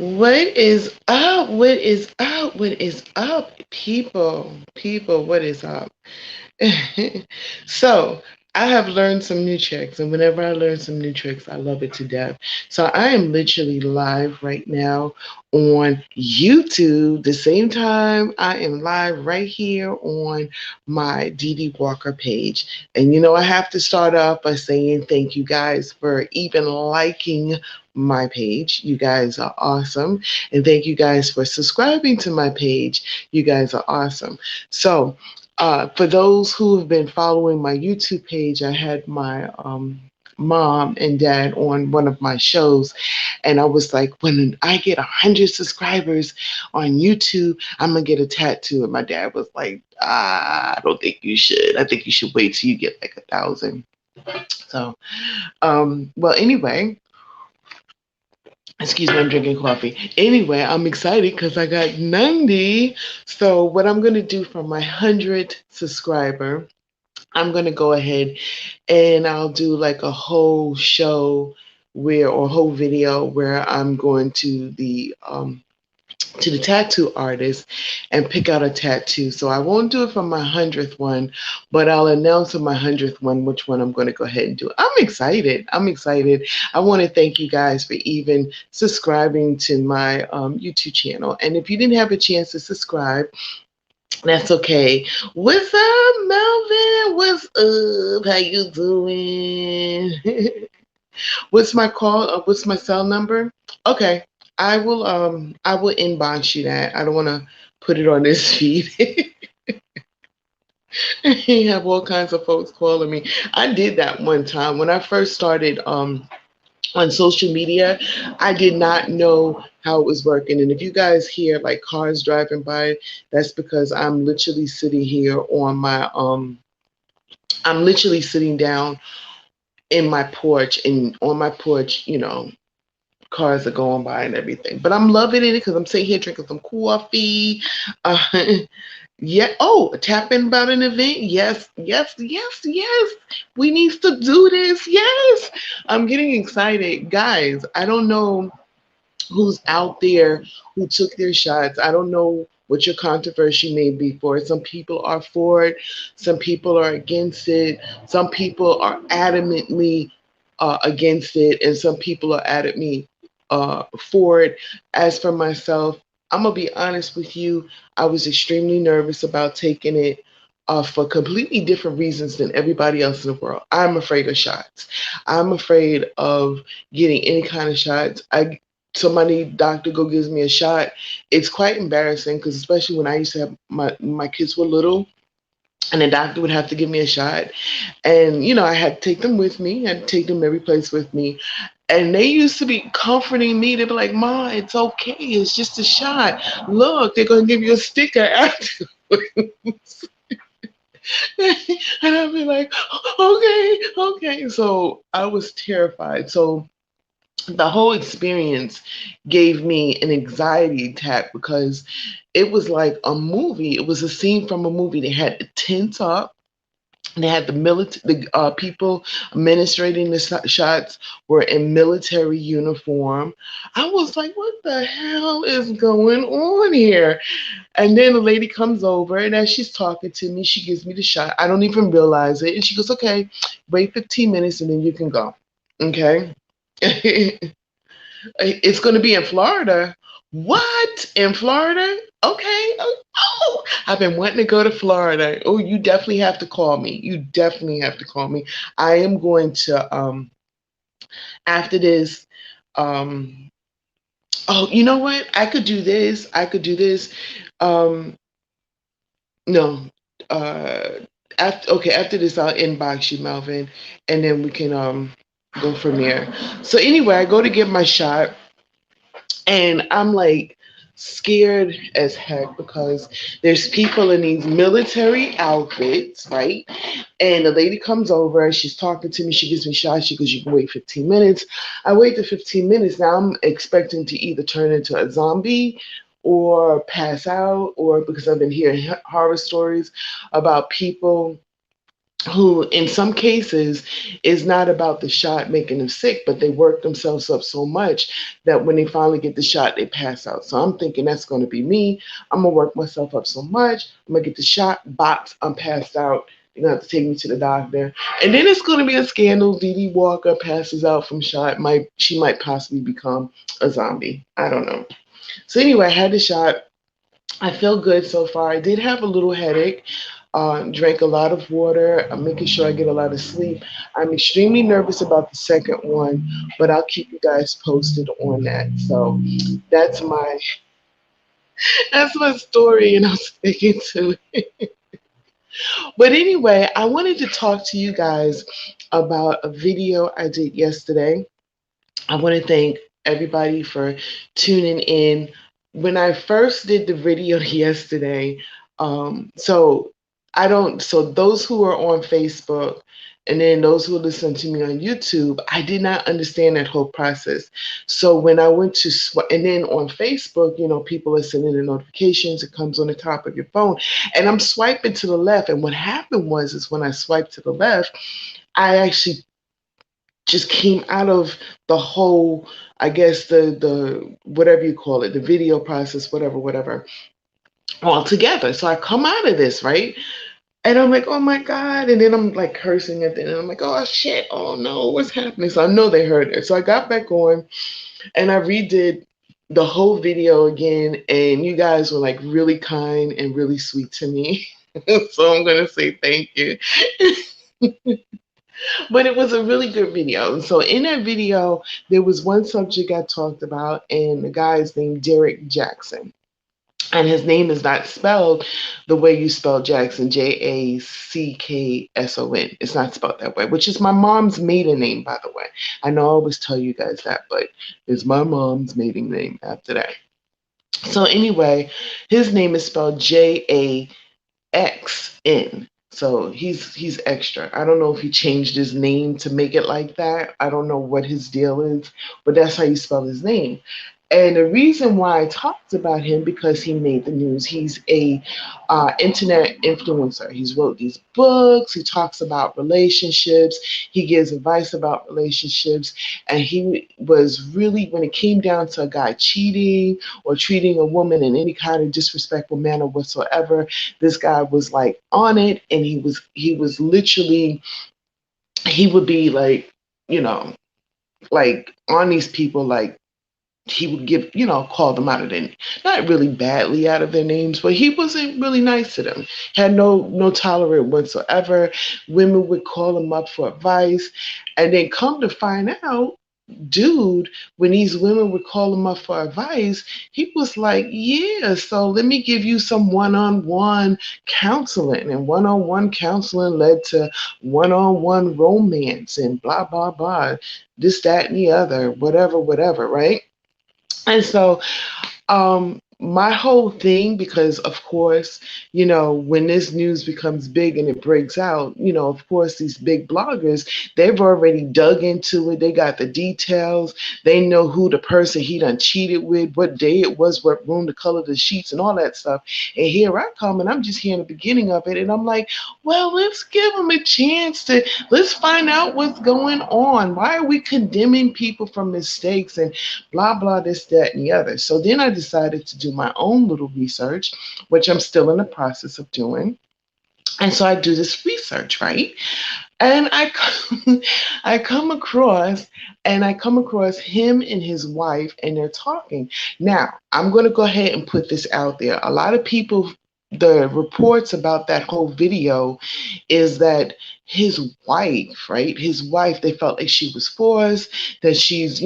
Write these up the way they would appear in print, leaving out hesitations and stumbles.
What is up? What is up? What is up, people? People, what is up? So, I have learned some new tricks, and whenever I learn some new tricks, I love it to death. So, I am literally live right now on YouTube. The same time I am live right here on my Dee Dee Walker page. And I have to start off by saying thank you guys for even liking my page. You guys are awesome. And thank you guys for subscribing to my page. You guys are awesome. So, for those who have been following my YouTube page, I had my mom and dad on one of my shows, and I was like, when I get 100 subscribers on YouTube, I'm gonna get a tattoo. And my dad was like, I don't think you should. I think you should wait till you get like 1,000. So, well, anyway, excuse me, I'm drinking coffee. Anyway, I'm excited because I got 90. So, what I'm going to do for my 100th subscriber, I'm going to go ahead and I'll do like a whole show where, or whole video where I'm going to the tattoo artist and pick out a tattoo. So I won't do it for my 100th one, but I'll announce on my 100th one which one I'm going to go ahead and do. I'm excited. I'm excited. I want to thank you guys for even subscribing to my YouTube channel. And if you didn't have a chance to subscribe, that's okay. What's up, Melvin? What's up? How you doing? What's my call? What's my cell number? Okay. I will inbox you that. I don't want to put it on this feed. You have all kinds of folks calling me. I did that one time when I first started on social media. I did not know how it was working. And if you guys hear like cars driving by, that's because I'm literally sitting here on my I'm literally sitting down in my porch, and on my porch, cars are going by and everything. But I'm loving it because I'm sitting here drinking some coffee. Uh, yeah. Oh, tapping about an event. Yes, yes, yes, yes. We need to do this. Yes. I'm getting excited. Guys, I don't know who's out there who took their shots. I don't know what your controversy may be for it. Some people are for it, some people are against it, some people are adamantly against it, and some people are adamantly for it. As for myself, I'm gonna be honest with you. I was extremely nervous about taking it. For completely different reasons than everybody else in the world. I'm afraid of shots. I'm afraid of getting any kind of shots. Somebody doctor go gives me a shot, it's quite embarrassing because especially when I used to have my kids were little, and the doctor would have to give me a shot, and I had to take them with me. I had to take them every place with me, and they used to be comforting me. They'd be like, "Ma, it's okay. It's just a shot. Look, they're gonna give you a sticker afterwards." And I'd be like, "Okay, okay." So I was terrified. So the whole experience gave me an anxiety attack because it was like a movie. It was a scene from a movie. They had the tents up. They had the people administrating the shots were in military uniform. I was like, "What the hell is going on here?" And then the lady comes over, and as she's talking to me, she gives me the shot. I don't even realize it, and she goes, "Okay, wait 15 minutes, and then you can go." Okay. It's going to be in Florida. What? In Florida? Okay. Oh, I've been wanting to go to Florida. Oh, you definitely have to call me. You definitely have to call me. I am going to after this um oh, you know what? I could do this. I could do this. Um no. Uh after this I'll inbox you, Melvin, and then we can go from there. So anyway, I go to get my shot. And I'm like scared as heck because there's people in these military outfits, right? And the lady comes over, she's talking to me, she gives me shots, she goes, "You can wait 15 minutes." I wait the 15 minutes. Now I'm expecting to either turn into a zombie or pass out, or because I've been hearing horror stories about people who in some cases is not about the shot making them sick, but they work themselves up so much that when they finally get the shot, they pass out. So I'm thinking that's going to be me. I'm going to work myself up so much. I'm going to get the shot, box, I'm passed out. They're going to have to take me to the doctor. And then it's going to be a scandal. Dee Dee Walker passes out from shot. She might possibly become a zombie. I don't know. So anyway, I had the shot. I feel good so far. I did have a little headache. Drank a lot of water. I'm making sure I get a lot of sleep. I'm extremely nervous about the second one, but I'll keep you guys posted on that. So that's my that's my story, and I'm sticking to it. But anyway, I wanted to talk to you guys about a video I did yesterday. I want to thank everybody for tuning in. When I first did the video yesterday, so so those who are on Facebook and then those who listen to me on YouTube, I did not understand that whole process. So when I went to, and then on Facebook, people are sending the notifications, it comes on the top of your phone, and I'm swiping to the left. And what happened is when I swiped to the left, I actually just came out of the whole, I guess the whatever you call it, the video process, whatever, altogether. So I come out of this, right? And I'm like, oh my God. And then I'm like cursing at the end. And I'm like, oh shit, oh no, what's happening? So I know they heard it. So I got back on and I redid the whole video again. And you guys were like really kind and really sweet to me. So I'm going to say thank you. But it was a really good video. So in that video, there was one subject I talked about, and the guy is named Derrick Jaxn. And his name is not spelled the way you spell Jackson, Jackson. It's not spelled that way, which is my mom's maiden name, by the way. I know I always tell you guys that, but it's my mom's maiden name after that. So anyway, his name is spelled Jaxn. So he's extra. I don't know if he changed his name to make it like that. I don't know what his deal is, but that's how you spell his name. And the reason why I talked about him, because he made the news. He's a internet influencer. He's wrote these books. He talks about relationships. He gives advice about relationships. And he was really, when it came down to a guy cheating or treating a woman in any kind of disrespectful manner whatsoever, this guy was like on it. And he was literally, he would be like, like on these people, like, he would give, call them out of their, not really badly out of their names, but he wasn't really nice to them. Had no tolerance whatsoever. Women would call him up for advice, and then come to find out, dude, when these women would call him up for advice, he was like, yeah, so let me give you some one-on-one counseling. And one-on-one counseling led to one-on-one romance and blah, blah, blah, this, that, and the other, whatever, right? And so my whole thing, because of course, when this news becomes big and it breaks out, of course, these big bloggers, they've already dug into it. They got the details. They know who the person he done cheated with, what day it was, what room, the color of the sheets, and all that stuff. And here I come, and I'm just hearing the beginning of it. And I'm like, well, let's give them a chance let's find out what's going on. Why are we condemning people for mistakes and blah, blah, this, that, and the other? So then I decided to do my own little research, which I'm still in the process of doing. And so I do this research, right? And I come across him and his wife, and they're talking. Now, I'm going to go ahead and put this out there. A lot of people, the reports about that whole video is that his wife, right? His wife, they felt like she was forced, that she's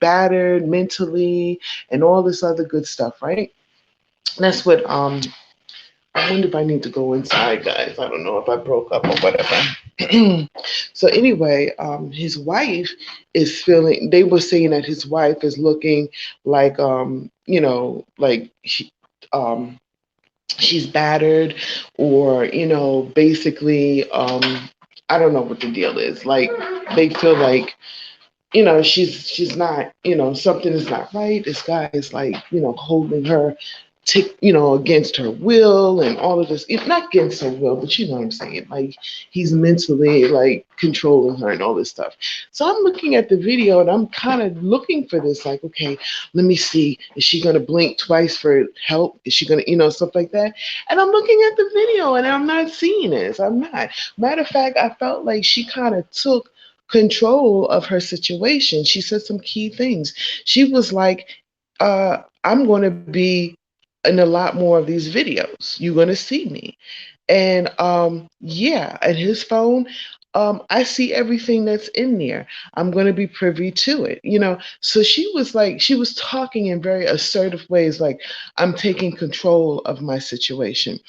battered mentally and all this other good stuff, right? That's what I wonder if I need to go inside, guys. I don't know if I broke up or whatever. So anyway, his wife is feeling, they were saying that his wife is looking like, like she's battered, or, basically, I don't know what the deal is. Like, they feel like, she's not, something is not right. This guy is like, holding her against her will and all of this. Not against her will, but you know what I'm saying. Like he's mentally like controlling her and all this stuff. So I'm looking at the video and I'm kind of looking for this, like, okay, let me see. Is she gonna blink twice for help? Is she gonna, stuff like that? And I'm looking at the video and I'm not seeing this. I'm not. Matter of fact, I felt like she kind of took control of her situation. She said some key things. She was like, I'm going to be in a lot more of these videos. You're going to see me. And yeah, and his phone, I see everything that's in there. I'm going to be privy to it. So she was like, she was talking in very assertive ways, like, I'm taking control of my situation.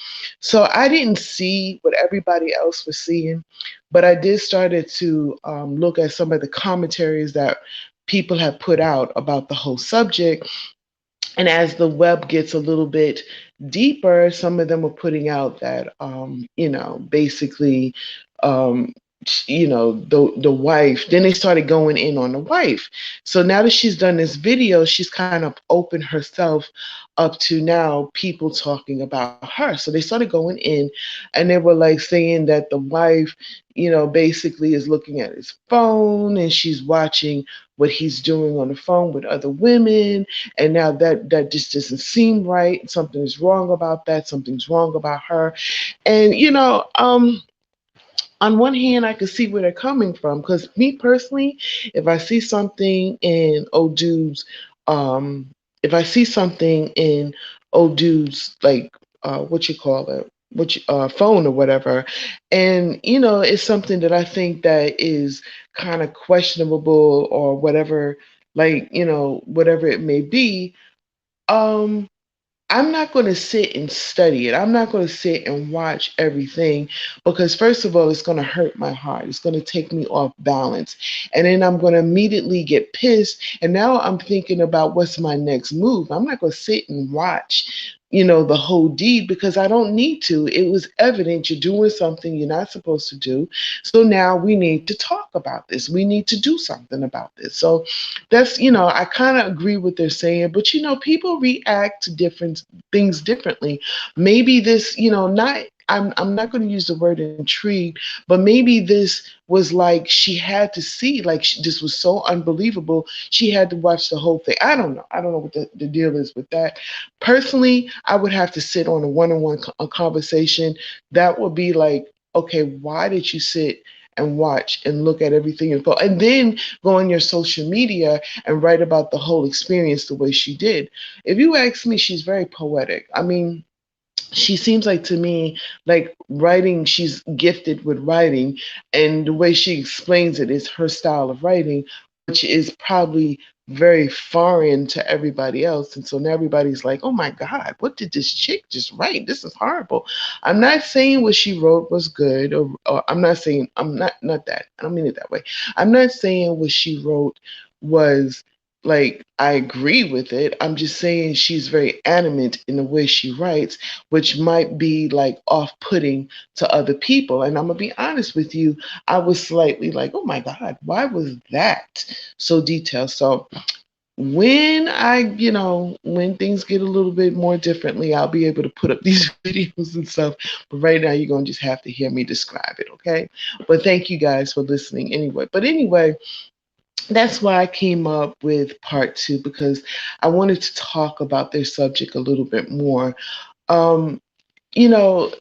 So I didn't see what everybody else was seeing, but I did started to look at some of the commentaries that people have put out about the whole subject. And as the web gets a little bit deeper, some of them are putting out that, basically, um, the wife. Then they started going in on the wife. So now that she's done this video, she's kind of opened herself up to now people talking about her. So they started going in, and they were like saying that the wife, basically is looking at his phone and she's watching what he's doing on the phone with other women, and now that just doesn't seem right. Something is wrong about that. Something's wrong about her. And on one hand, I can see where they're coming from, because me personally, if I see something in old dudes, if I see something in old dudes, like, what you call it, phone or whatever, and it's something that I think that is kind of questionable or whatever, like, whatever it may be, um I'm not going to sit and study it. I'm not going to sit and watch everything, because, first of all, it's going to hurt my heart. It's going to take me off balance. And then I'm going to immediately get pissed. And now I'm thinking about what's my next move. I'm not going to sit and watch, the whole deed, because I don't need to. It was evident you're doing something you're not supposed to do. So now we need to talk about this. We need to do something about this. So that's, I kind of agree with they're saying, but people react to different things differently. Maybe this, not, I'm not going to use the word intrigue, but maybe this was like she had to see, like, this was so unbelievable. She had to watch the whole thing. I don't know. I don't know what the deal is with that. Personally, I would have to sit on a one-on-one conversation. That would be like, okay, why did you sit and watch and look at everything and then go on your social media and write about the whole experience the way she did? If you ask me, she's very poetic. I mean, she seems like, to me, like, writing, she's gifted with writing, and the way she explains it is her style of writing, which is probably very foreign to everybody else. And so now everybody's like, oh my God, what did this chick just write? This is horrible. I'm not saying what she wrote was good, or I'm not saying, not that. I don't mean it that way. I'm not saying what she wrote was, like, I agree with it. I'm just saying she's very animate in the way she writes, which might be like off-putting to other people. And I'm gonna be honest with you, I was slightly like, oh my God, why was that so detailed? So when when things get a little bit more differently, I'll be able to put up these videos and stuff. But right now, you're gonna just have to hear me describe it, okay? But thank you guys for listening anyway. But anyway, that's why I came up with part two, because I wanted to talk about their subject a little bit more. Um, you know,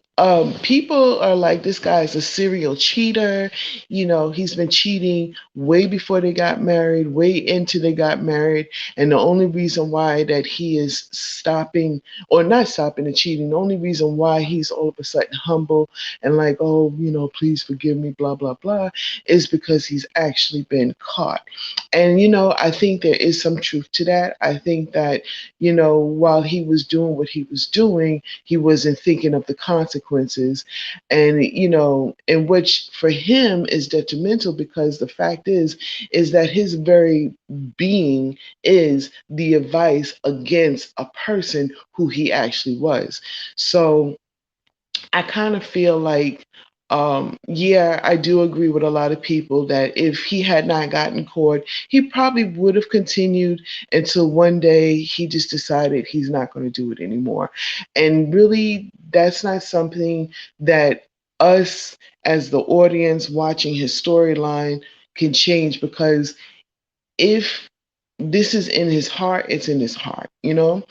people are like, this guy's a serial cheater. He's been cheating way before they got married, way into they got married. And the only reason why that he is stopping, or not stopping the cheating, the only reason why he's all of a sudden humble and like, oh, please forgive me, blah, blah, blah, is because he's actually been caught. And, I think there is some truth to that. I think that, while he was doing what he was doing, he wasn't thinking of the consequences, and in which for him is detrimental, because the fact is that his very being is the advice against a person who he actually was. So I kind of feel like Yeah, I do agree with a lot of people that if he had not gotten caught, he probably would have continued until one day he just decided he's not going to do it anymore. And really, that's not something that us as the audience watching his storyline can change, because if this is in his heart, it's in his heart, you know?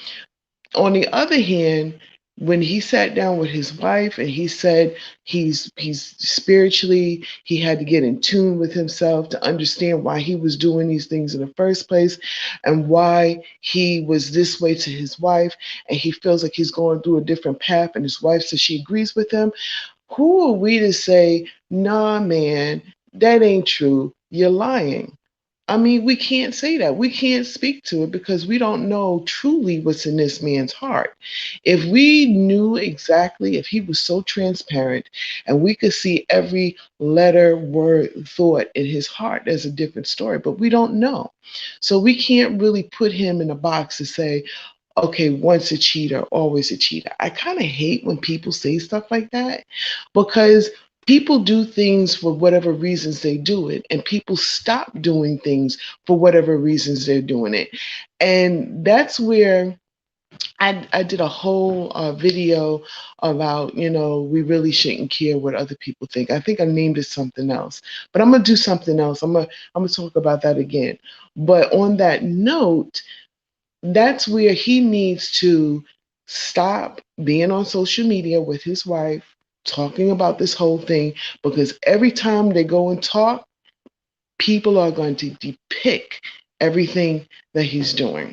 On the other hand, when he sat down with his wife and he said he's spiritually, he had to get in tune with himself to understand why he was doing these things in the first place and why he was this way to his wife, and he feels like he's going through a different path and his wife says she agrees with him. Who are we to say, nah, man, that ain't true, you're lying? I mean, we can't say that. We can't speak to it because we don't know truly what's in this man's heart. If we knew exactly, if he was so transparent and we could see every letter, word, thought in his heart, there's a different story, but we don't know. So we can't really put him in a box to say, okay, once a cheater, always a cheater. I kind of hate when people say stuff like that, because people do things for whatever reasons they do it, and people stop doing things for whatever reasons they're doing it. And that's where I did a whole video about, we really shouldn't care what other people think. I think I named it something else, but I'm gonna do something else. I'm gonna talk about that again. But on that note, that's where he needs to stop being on social media with his wife talking about this whole thing, because every time they go and talk, people are going to depict everything that he's doing,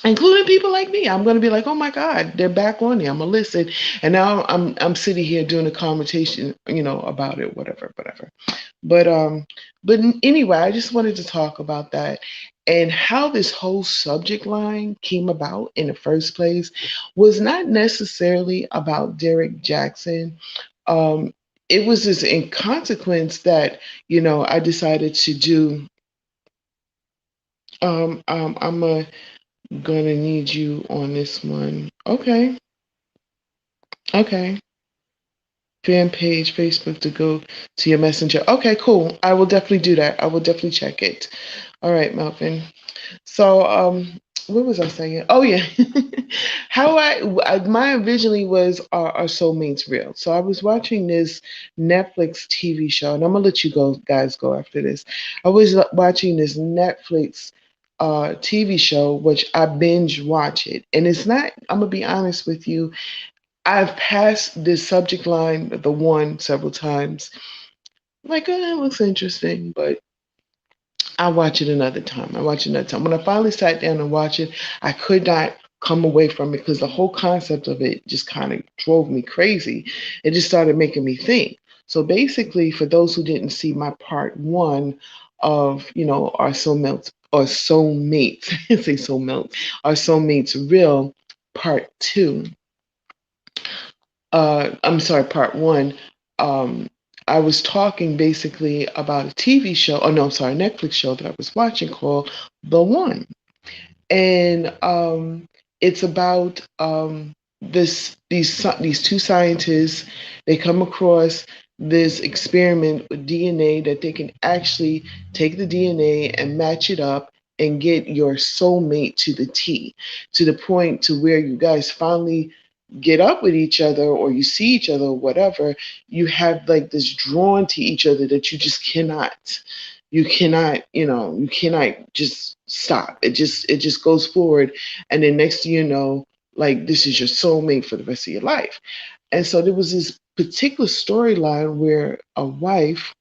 including people like me. I'm going to be like, oh my God, they're back on there. I'm going to listen. And now I'm sitting here doing a conversation, about it, whatever. But anyway, I just wanted to talk about that and how this whole subject line came about in the first place was not necessarily about Derrick Jaxn. Um, it was just in consequence that, I decided to do. I'm gonna need you on this one. Okay, okay. Fan page, Facebook to go to your messenger. Okay, cool. I will definitely do that. I will definitely check it. All right, Melvin. So, what was I saying? Oh yeah, how my originally was our soulmates real. So I was watching this Netflix TV show, and I'm gonna let you guys go after this. I was watching this Netflix TV show, which I binge watch it, and it's not. I'm gonna be honest with you. I've passed this subject line, the one, several times. Like, it looks interesting, but I watch it another time. I watch it another time. When I finally sat down and watched it, I could not come away from it because the whole concept of it just kind of drove me crazy. It just started making me think. So basically, for those who didn't see my part one of, our soulmates or soulmates, I say soulmates, our soulmates real part two. I'm sorry, part one. Um, I was talking basically about a TV show. Oh no, I'm sorry, a Netflix show that I was watching called The One, and it's about these two scientists. They come across this experiment with DNA that they can actually take the DNA and match it up and get your soulmate to the T, to the point to where you guys finally get up with each other or you see each other or whatever. You have like this drawn to each other that you cannot just stop. It just goes forward, and then next thing you know, like, this is your soulmate for the rest of your life. And so there was this particular storyline where a wife,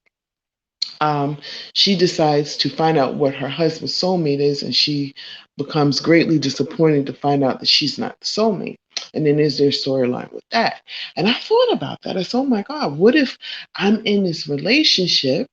um, she decides to find out what her husband's soulmate is, and she becomes greatly disappointed to find out that she's not the soulmate. And then there's their storyline with that. And I thought about that. I said, oh my God, what if I'm in this relationship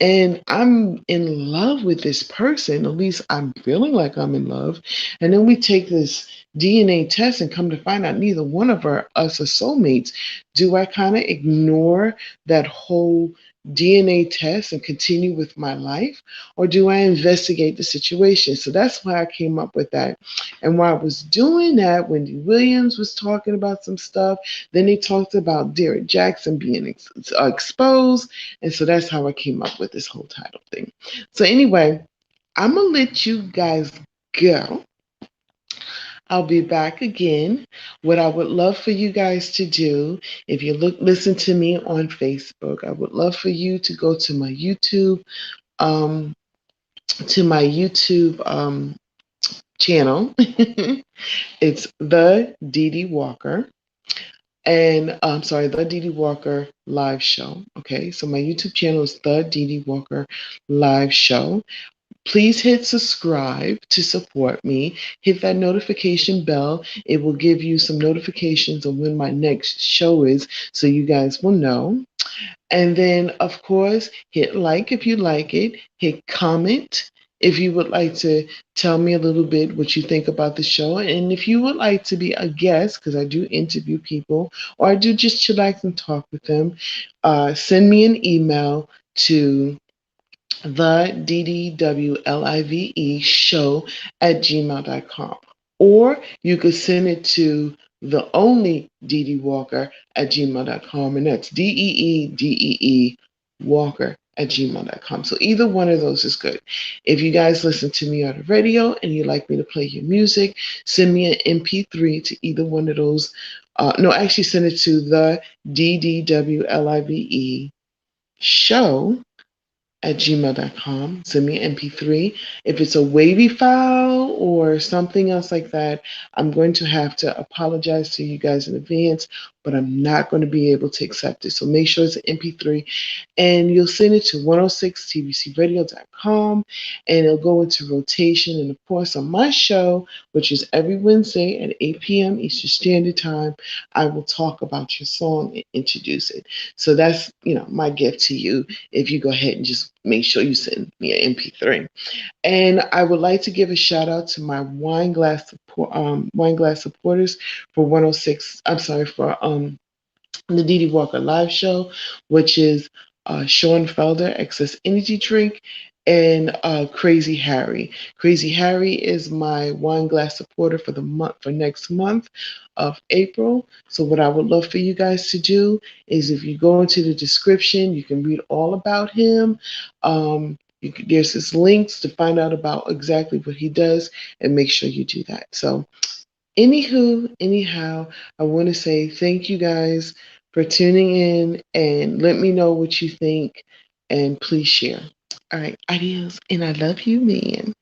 and I'm in love with this person? At least I'm feeling like I'm in love. And then we take this DNA test and come to find out neither one of us are soulmates. Do I kind of ignore that whole DNA test and continue with my life, or do I investigate the situation? So that's why I came up with that. And while I was doing that, Wendy Williams was talking about some stuff. Then they talked about Derrick Jaxn being exposed. And so that's how I came up with this whole title thing. So, anyway, I'm going to let you guys go. I'll be back again. What I would love for you guys to do, if you listen to me on Facebook, I would love for you to go to my YouTube, um, channel. It's the Dee Dee Walker. And I'm sorry, the Dee Dee Walker live show. Okay, so my YouTube channel is the Dee Dee Walker live show. Please hit subscribe to support me. Hit that notification bell. It will give you some notifications of when my next show is, so you guys will know. And then, of course, hit like if you like it. Hit comment if you would like to tell me a little bit what you think about the show. And if you would like to be a guest, because I do interview people, or I do just chillax and talk with them, send me an email to the DDWLIVE show at gmail.com. Or you could send it to the only Dee Dee Walker at gmail.com, and that's DEEDEE Walker at gmail.com. So either one of those is good. If you guys listen to me on the radio and you like me to play your music, send me an MP3 to either one of those. No, actually send it to the DDWLIVE show at gmail.com. Send me an MP3. If it's a wavy file or something else like that, I'm going to have to apologize to you guys in advance, but I'm not going to be able to accept it. So make sure it's an MP3, and you'll send it to 106tbcradio.com, and it'll go into rotation. And of course, on my show, which is every Wednesday at 8 p.m. Eastern Standard Time, I will talk about your song and introduce it. So that's, my gift to you if you go ahead and just make sure you send me an MP3. And I would like to give a shout out to my wine glass supporters for 106. I'm sorry, for the Dee Dee Walker live show, which is Sean Felder, Excess Energy Drink, and Crazyharry. Crazyharry is my wine glass supporter for the month, for next month of April. So what I would love for you guys to do is, if you go into the description, you can read all about him. There's his links to find out about exactly what he does, and make sure you do that. So anyhow, I want to say thank you guys for tuning in, and let me know what you think, and please share. All right, adios, and I love you, man.